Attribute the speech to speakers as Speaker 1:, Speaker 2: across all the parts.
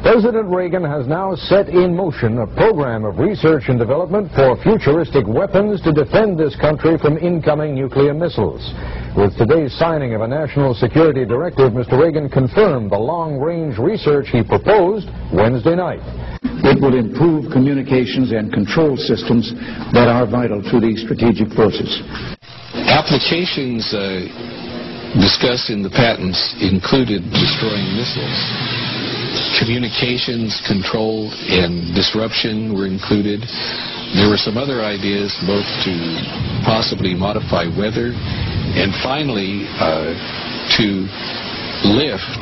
Speaker 1: President Reagan has now set in motion a program of research and development for futuristic weapons to defend this country from incoming nuclear missiles. With today's signing of a national security directive, Mr. Reagan confirmed the long-range research he proposed Wednesday night.
Speaker 2: It will improve communications and control systems that are vital to these strategic forces.
Speaker 3: Applications discussed in the patents included destroying missiles. Communications, control, and disruption were included. There were some other ideas, both to possibly modify weather and finally to lift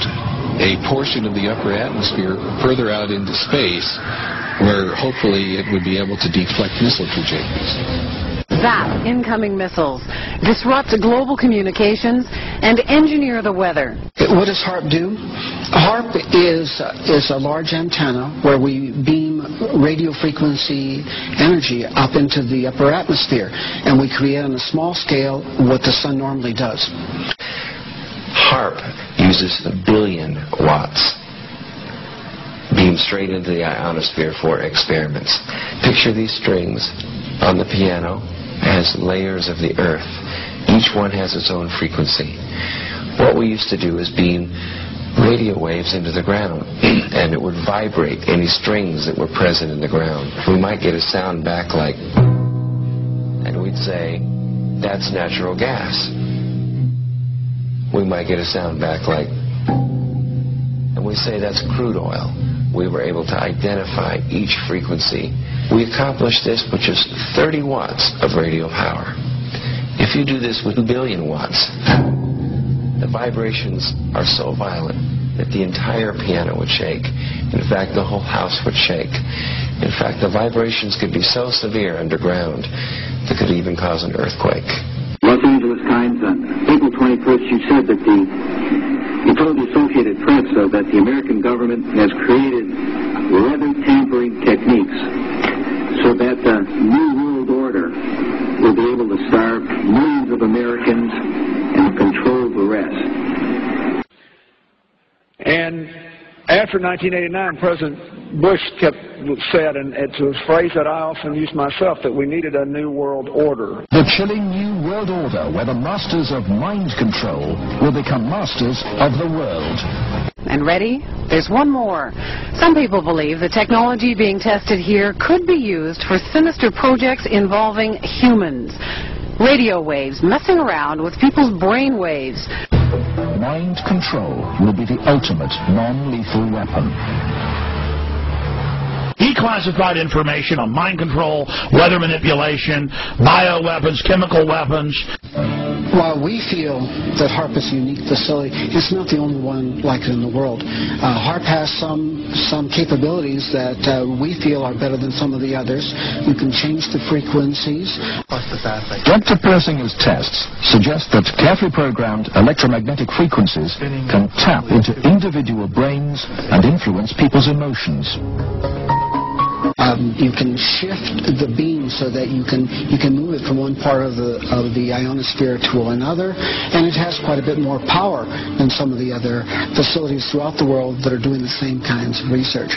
Speaker 3: a portion of the upper atmosphere further out into space where hopefully it would be able to deflect missile trajectories.
Speaker 4: Zap incoming missiles, disrupt global communications, and engineer the weather.
Speaker 5: What does HAARP do? HAARP is a large antenna where we beam radio frequency energy up into the upper atmosphere, and we create on a small scale what the sun normally does.
Speaker 6: HAARP uses 1 billion watts beamed straight into the ionosphere for experiments. Picture these strings on the piano as layers of the earth. Each one has its own frequency. What we used to do is beam radio waves into the ground, and it would vibrate any strings that were present in the ground. We might get a sound back like, and we'd say, that's natural gas. We might get a sound back like, and we say that's crude oil. We were able to identify each frequency. We accomplished this with just 30 watts of radio power. If you do this with 2 billion watts, the vibrations are so violent that the entire piano would shake. In fact, the whole house would shake. In fact, the vibrations could be so severe underground that could even cause an earthquake.
Speaker 2: Los Angeles Times, on April 21st, you said that you told the Associated Press that the American government has created weather tampering techniques so that the New World Order will be able to starve millions of Americans and control the rest.
Speaker 7: And after 1989, President Bush said, and it's a phrase that I often use myself, that we needed a new world order.
Speaker 8: The chilling new world order where the masters of mind control will become masters of the world.
Speaker 4: And ready? There's one more. Some people believe the technology being tested here could be used for sinister projects involving humans. Radio waves messing around with people's brain waves.
Speaker 8: Mind control will be the ultimate non-lethal weapon.
Speaker 9: Declassified information on mind control, weather manipulation, bioweapons, chemical weapons.
Speaker 5: While we feel that HAARP is a unique facility, it's not the only one like it in the world. HAARP has some capabilities that we feel are better than some of the others. You can change the frequencies.
Speaker 8: Dr. Persinger's tests suggest that carefully programmed electromagnetic frequencies can tap into individual brains and influence people's emotions.
Speaker 5: You can shift the beam so that you can move it from one part of the ionosphere to another, and it has quite a bit more power than some of the other facilities throughout the world that are doing the same kinds of research.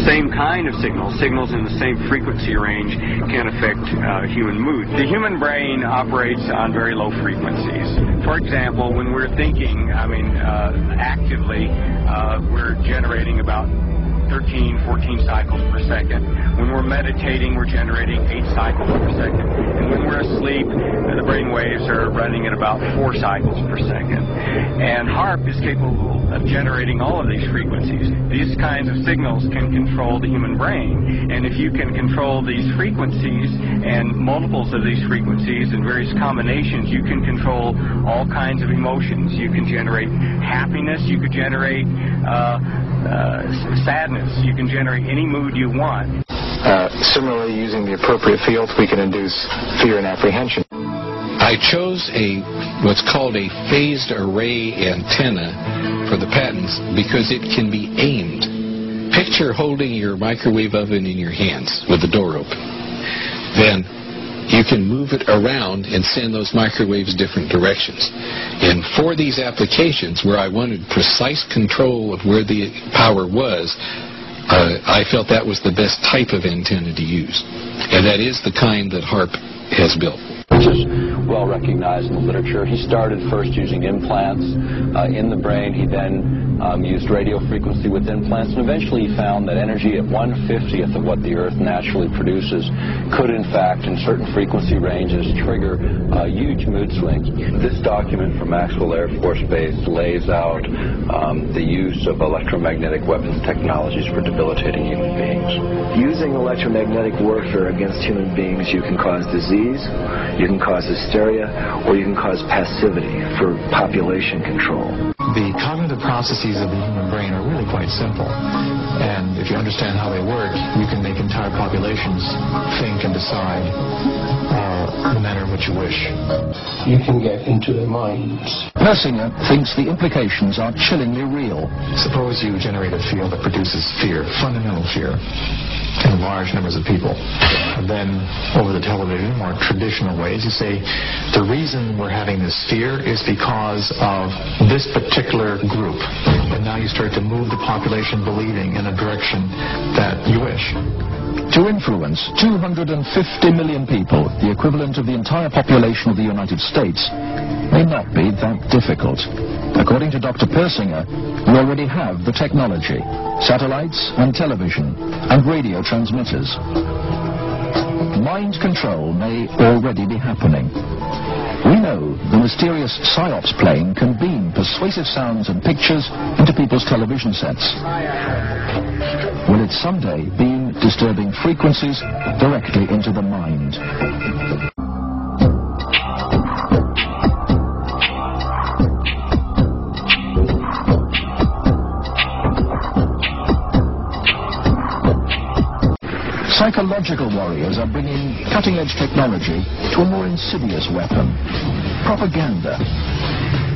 Speaker 10: Same kind of signals in the same frequency range can affect human mood. The human brain operates on very low frequencies. For example, when we're thinking, actively, we're generating about 13, 14 cycles per second. When we're meditating, we're generating 8 cycles per second. And when we're asleep, the brain waves are running at about 4 cycles per second. And HAARP is capable of generating all of these frequencies. These kinds of signals can control the human brain. And if you can control these frequencies and multiples of these frequencies and various combinations, you can control all kinds of emotions. You can generate happiness, you could generate sadness. You can generate any mood you want.
Speaker 11: Similarly, using the appropriate fields, we can induce fear and apprehension.
Speaker 3: I chose what's called a phased array antenna for the patents because it can be aimed. Picture holding your microwave oven in your hands with the door open. Then you can move it around and send those microwaves different directions. And for these applications where I wanted precise control of where the power was, I felt that was the best type of antenna to use. And that is the kind that HAARP has built.
Speaker 12: Which is well recognized in the literature. He started first using implants in the brain. He then used radio frequency with implants, and eventually he found that energy at 1/50th of what the Earth naturally produces could, in fact, in certain frequency ranges, trigger huge mood swings. This document from Maxwell Air Force Base lays out the use of electromagnetic weapons technologies for debilitating human beings.
Speaker 13: Using electromagnetic warfare against human beings, you can cause disease, you can cause hysteria, or you can cause passivity for population control.
Speaker 11: The cognitive processes of the human brain are really quite simple. And if you understand how they work, you can make entire populations think and decide the manner in which you wish.
Speaker 14: You can get into their minds.
Speaker 8: Persinger thinks the implications are chillingly real.
Speaker 11: Suppose you generate a field that produces fear, fundamental fear, in large numbers of people. And then, over the television, more traditional ways, you say, the reason we're having this fear is because of this particular group. And now you start to move the population believing in a direction that you wish.
Speaker 8: To influence 250 million people, the equivalent of the entire population of the United States, may not be that difficult. According to Dr. Persinger, we already have the technology, satellites and television and radio transmitters. Mind control may already be happening. We know the mysterious PSYOPs plane can beam persuasive sounds and pictures into people's television sets. Will it someday beam disturbing frequencies directly into the mind? Psychological warriors are bringing cutting-edge technology to a more insidious weapon: propaganda.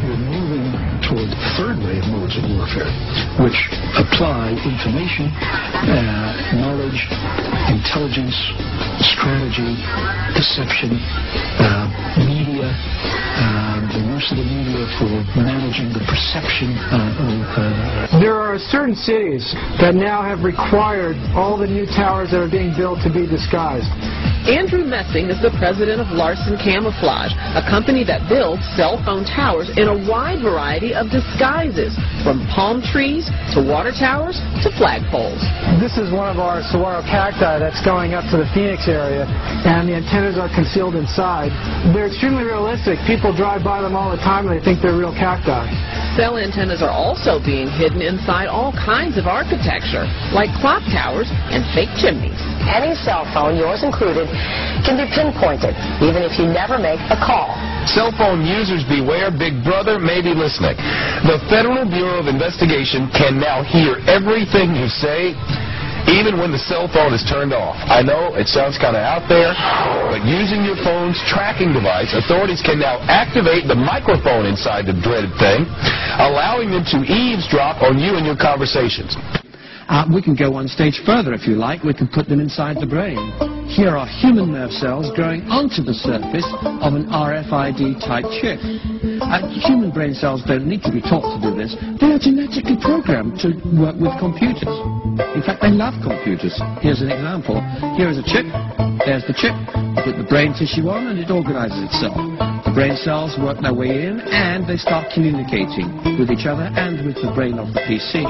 Speaker 14: We're moving toward the third wave modes of warfare, which apply information, knowledge, intelligence, strategy, perception, media, the use of the media for managing the perception
Speaker 15: There are certain cities that now have required all the new towers that are being built to be disguised.
Speaker 16: Andrew Messing is the president of Larson Camouflage, a company that builds cell phone towers in a wide variety of disguises, from palm trees to water towers to flagpoles.
Speaker 15: This is one of our saguaro cacti that's going up to the Phoenix area, and the antennas are concealed inside. They're extremely realistic. People drive by them all the time and they think they're real cacti.
Speaker 16: Cell antennas are also being hidden inside all kinds of architecture, like clock towers and fake chimneys.
Speaker 17: Any cell phone, yours included, can be pinpointed, even if you never make a call.
Speaker 18: Cell phone users beware, Big Brother may be listening. The Federal Bureau of Investigation can now hear everything you say, even when the cell phone is turned off. I know it sounds kind of out there, but using your phone's tracking device, authorities can now activate the microphone inside the dreaded thing, allowing them to eavesdrop on you and your conversations.
Speaker 5: We can go one stage further, if you like. We can put them inside the brain. Here are human nerve cells growing onto the surface of an RFID-type chip. Human brain cells don't need to be taught to do this. They are genetically programmed to work with computers. In fact, they love computers. Here's an example. Here is a chip. There's the chip. You put the brain tissue on and it organizes itself. The brain cells work their way in and they start communicating with each other and with the brain of the PC.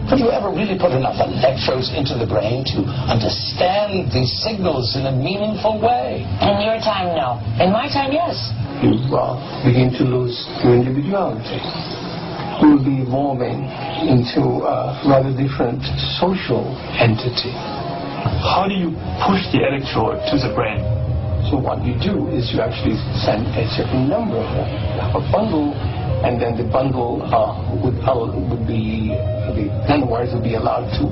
Speaker 14: Have you ever really put enough electrodes into the brain to understand these signals in a meaningful way?
Speaker 17: In your time, no. In my time, yes.
Speaker 14: You begin to lose your individuality. You will be evolving into a rather different social entity. How do you push the electrode to the brain? So what you do is you actually send a certain number of them. You have a bundle, and then the bundle would be, the nanowires would be allowed to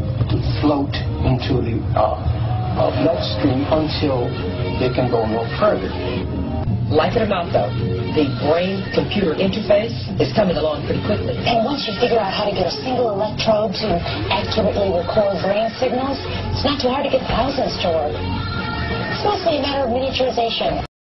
Speaker 14: float into the bloodstream until they can go no further.
Speaker 17: Like it or not, though, the brain-computer interface is coming along pretty quickly. And once you figure out how to get a single electrode to accurately record brain signals, it's not too hard to get thousands to work. mostly a matter of miniaturization.